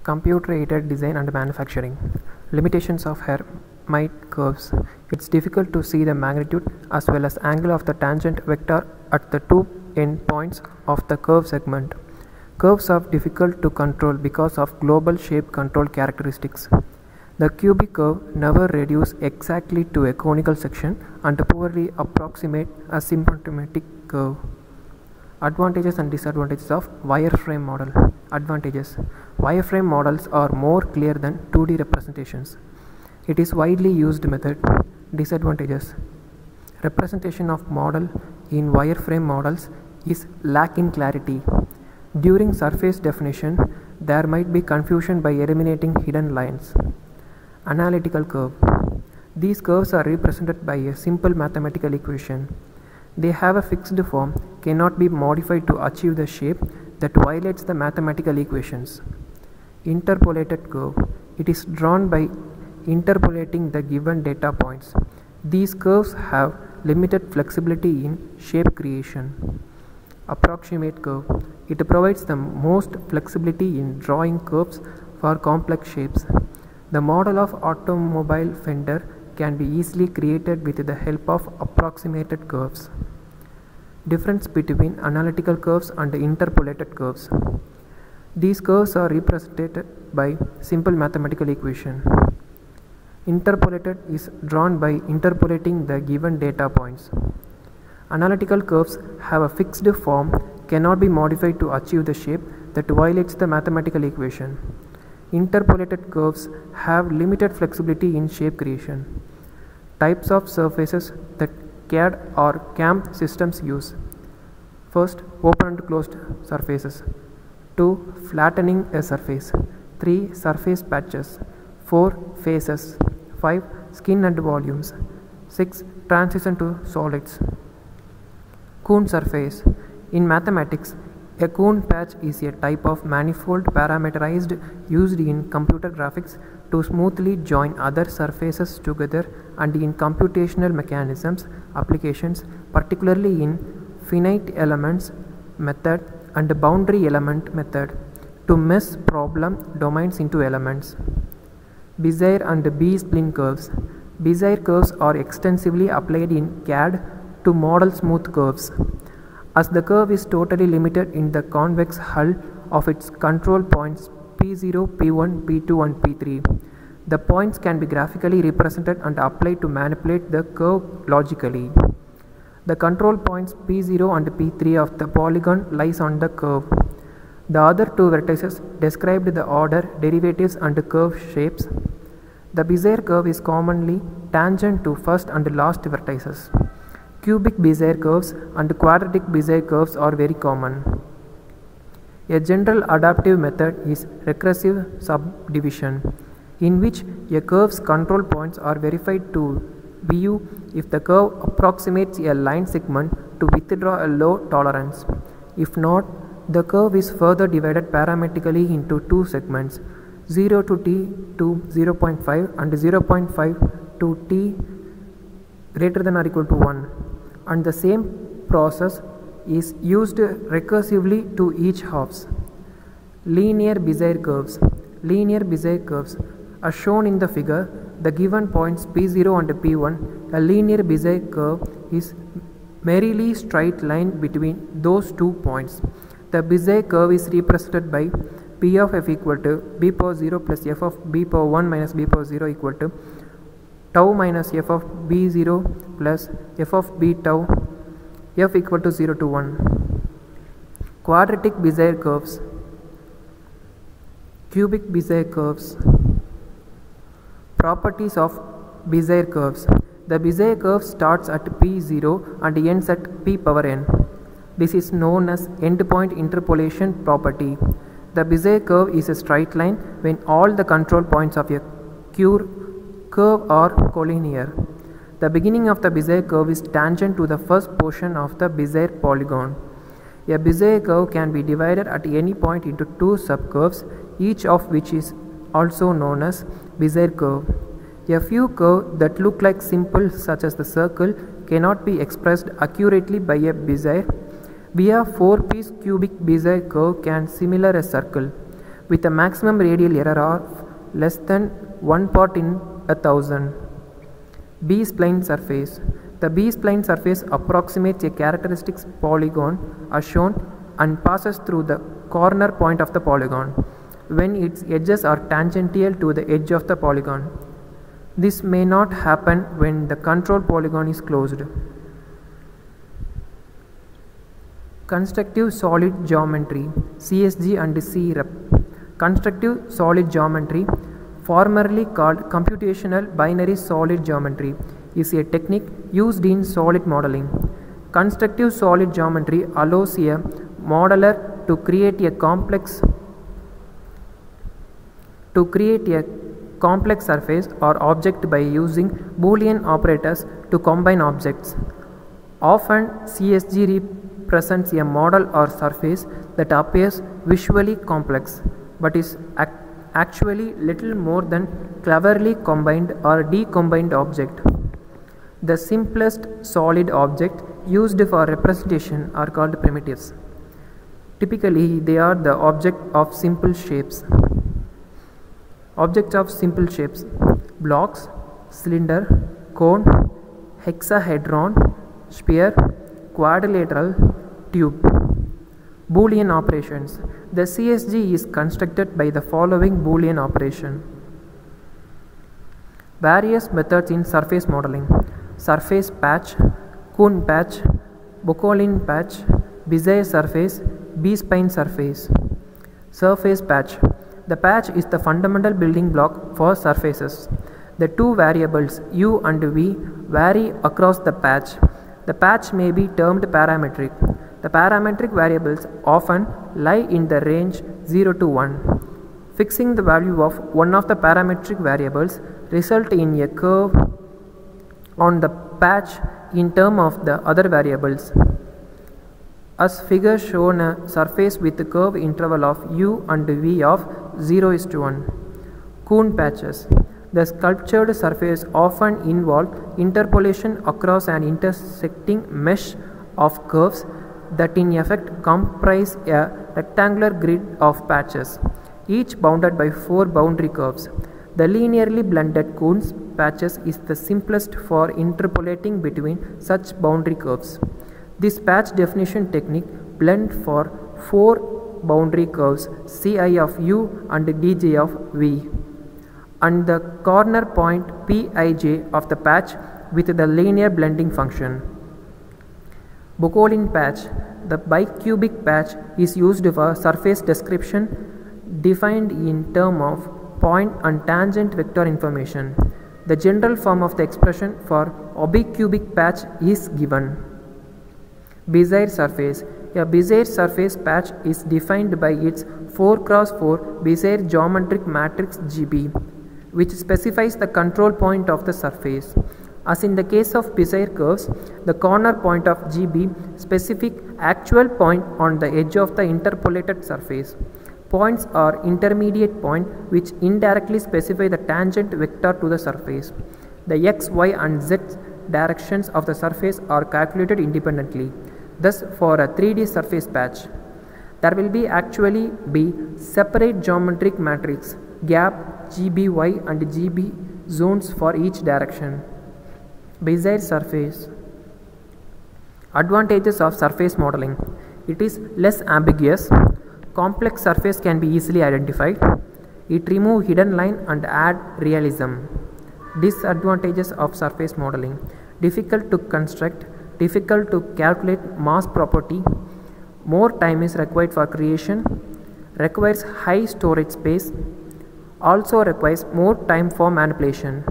Computer-aided design and manufacturing. Limitations of Hermite curves. It's difficult to see the magnitude as well as angle of the tangent vector at the two endpoints of the curve segment. Curves are difficult to control because of global shape control characteristics. The cubic curve never reduces exactly to a conical section and poorly approximate a symptomatic curve. Advantages and disadvantages of wireframe model. Advantages. Wireframe models are more clear than 2D representations. It is widely used method. Disadvantages. Representation of model in wireframe models is lack in clarity. During surface definition, there might be confusion by eliminating hidden lines. Analytical curve. These curves are represented by a simple mathematical equation. They have a fixed form, cannot be modified to achieve the shape that violates the mathematical equations. Interpolated curve. It is drawn by interpolating the given data points. These curves have limited flexibility in shape creation. Approximate curve. It provides the most flexibility in drawing curves for complex shapes. The model of automobile fender can be easily created with the help of approximated curves. Difference between analytical curves and interpolated curves. These curves are represented by simple mathematical equation. Interpolated is drawn by interpolating the given data points. Analytical curves have a fixed form, cannot be modified to achieve the shape that violates the mathematical equation. Interpolated curves have limited flexibility in shape creation. Types of surfaces that CAD or CAM systems use. First, open and closed surfaces. 2. Flattening a surface. 3. Surface patches. 4. Faces. 5. Skin and volumes. 6. Transition to solids. Coon surface. In mathematics, a Coon patch is a type of manifold parameterized used in computer graphics to smoothly join other surfaces together and in computational mechanisms applications, particularly in finite elements method and boundary element method, to mesh problem domains into elements. Bezier and B-spline curves. Bezier curves are extensively applied in CAD to model smooth curves. As the curve is totally limited in the convex hull of its control points P0, P1, P2 and P3, the points can be graphically represented and applied to manipulate the curve logically. The control points P0 and P3 of the polygon lies on the curve. The other two vertices described the order, derivatives and curve shapes. The Bezier curve is commonly tangent to first and last vertices. Cubic Bezier curves and quadratic Bezier curves are very common. A general adaptive method is recursive subdivision, in which a curve's control points are verified to view if the curve approximates a line segment to withdraw a low tolerance. If not, the curve is further divided parametrically into two segments, 0 to t to 0.5 and 0.5 to t greater than or equal to 1. And the same process is used recursively to each halves. Linear Bezier curves. Linear Bezier curves are shown in the figure. The given points P0 and P1, a linear Bezier curve is merely straight line between those 2 points. The Bezier curve is represented by P of f equal to b power 0 plus f of b power 1 minus b power 0 equal to tau minus f of b0 plus f of b tau, f equal to 0 to 1. Quadratic Bezier curves. Cubic Bezier curves. Properties of Bezier curves. The Bezier curve starts at P0 and ends at P power n. This is known as endpoint interpolation property. The Bezier curve is a straight line when all the control points of a curve are collinear. The beginning of the Bezier curve is tangent to the first portion of the Bezier polygon. A Bezier curve can be divided at any point into two subcurves, each of which is also known as Bezier curve. A few curves that look like simple, such as the circle, cannot be expressed accurately by a Bezier. We have 4-piece cubic Bezier curve can similar a circle. with a maximum radial error of less than 1 part in 1,000. B-spline surface. The B-spline surface approximates a characteristic polygon as shown and passes through the corner point of the polygon when its edges are tangential to the edge of the polygon. This may not happen when the control polygon is closed. Constructive solid geometry, CSG and CREP. Constructive solid geometry, formerly called computational binary solid geometry, is a technique used in solid modeling. Constructive solid geometry allows a modeler to create a complex surface or object by using Boolean operators to combine objects. Often, CSG represents a model or surface that appears visually complex but is actually little more than cleverly combined or decombined object. The simplest solid object used for representation are called primitives. Typically, they are the objects of simple shapes. Objects of simple shapes: blocks, cylinder, cone, hexahedron, sphere, quadrilateral, tube. Boolean operations. The CSG is constructed by the following Boolean operation. Various methods in surface modeling: surface patch, Kuhn patch, Bokholin patch, Bezier surface, B-spline surface. Surface patch. The patch is the fundamental building block for surfaces. The two variables u and v vary across the patch. The patch may be termed parametric. The parametric variables often lie in the range 0 to 1. Fixing the value of one of the parametric variables results in a curve on the patch in terms of the other variables. As figure shown, a surface with a curve interval of u and v of 0:1. Kuhn patches. The sculptured surface often involve interpolation across an intersecting mesh of curves that in effect comprise a rectangular grid of patches, each bounded by 4 boundary curves. The linearly blended Kuhn patches is the simplest for interpolating between such boundary curves. This patch definition technique blends for 4 boundary curves Ci of u and dj of v and the corner point Pij of the patch with the linear blending function. Bokholin patch. The bicubic patch is used for surface description defined in terms of point and tangent vector information. The general form of the expression for obicubic patch is given. Bezier surface. A Bezier surface patch is defined by its 4x4 Bezier geometric matrix GB, which specifies the control point of the surface. As in the case of Bezier curves, the corner point of GB specific actual point on the edge of the interpolated surface. Points are intermediate points which indirectly specify the tangent vector to the surface. The x, y and z directions of the surface are calculated independently. Thus, for a 3D surface patch, there will actually be separate geometric matrix gap GBY and GB zones for each direction. Bezier surface. Advantages of surface modeling. It is less ambiguous. Complex surface can be easily identified. It removes hidden line and add realism. Disadvantages of surface modeling. Difficult to construct. Difficult to calculate mass property. More time is required for creation. Requires high storage space. Also requires more time for manipulation.